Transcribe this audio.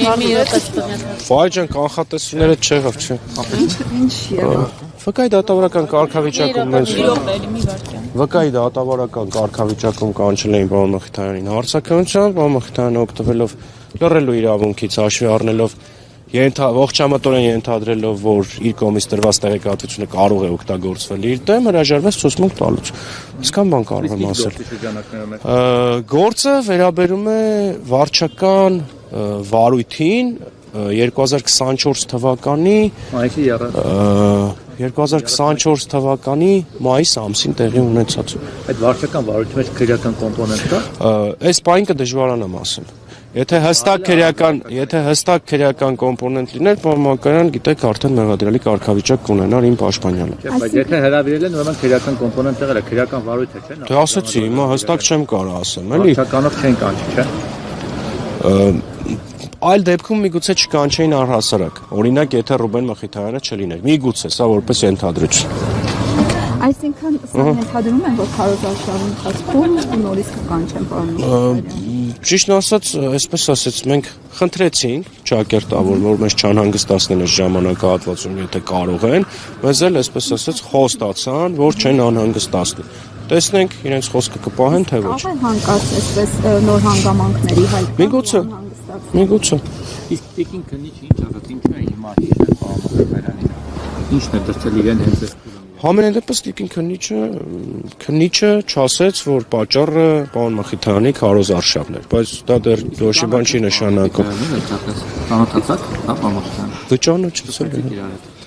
Վայ ջան, կանխատեսումները չեղավ, չէ։ Ինչ եղավ։ Վկայի դատավարական կարգավիճակում մենք Վկայի դատավարական կարգավիճակում կանչել էին պարոն Մխիթարյանին հարցաքննության, պարոն Մխիթարյանը օգտվելով լռելու իրավունքից հաշվի առնելով ողջամտորեն ենթադրելով, որ իր կողմից տրված տեղեկատվությունը կարող է օգտագործվել իր դեմ, հրաժարվեց ցուցմունք տալուց։ Այսքան բան կարող եմ ասել։ Գործը վերաբերում է վարչական վարույթին 2024 թվականի 2024 թվականի մայիս ամսին տեղի ունեցած։ Այդ վարչական վարույթի մեջ քրեական կոմպոնենտ կա։ Այս բանը կդժվարանամ ասել։ Եթե հստակ քրեական կոմպոնենտ լիներ, պարոն գիտեք, արդեն մեղադրելի կարգավիճակ կունենար իմ պաշտպանյալը։ Բայց եթե հրավիրել են, ուրեմն քրեական կոմպոնենտ եղել է, քրեական վարույթ է, չէ՞։ Դե ասացի, հիմա հստակ չեմ կարող ասեմ, էլի։ Վարչականով չեն կանչի, չէ՞։ Այլ դեպքում միգուցե չկանչեին առհասարակ։ Օրինակ, եթե Ռուբեն Մխիթարյանը չլիներ։ Միգուցե, սա որպես ենթադրություն։ Այսինքն սա ենթադրում են, որ քարոզարշավի ընթացքում նորից կկանչեն պարոն։ Ճիշտն ասած, այսպես ասած, մենք խնդրեցինք ճակերտավոր, որ մեզ չանհանգստացնեն այս ժամանակահատվածում, եթե կարող են, մեզ էլ այսպես ասած խոստացան, որ չեն անհանգստացնի։ Տեսնենք, իրենց խոսքը կպահեն, թե ոչ։ Ահա հանկարծ այսպես նոր հանգամանքների հայտ։ Միգուցե։ Իսկ տիկին քննիչը ինչ ասաց, ինչու է հիմա հիշել պարոն Մխիթարյանին։ Ինչն է դրել իրեն հենց այս։ Համենայն դեպս տիկին քննիչը չասեց, որ պատճառը պարոն Մխիթարյանի քարոզարշավն էր, բայց դա դեռ որոշի բան չի նշանակում։ Ծանոթացաք, հա, պարոն Մխիթարյան։ Վճարը չծել է։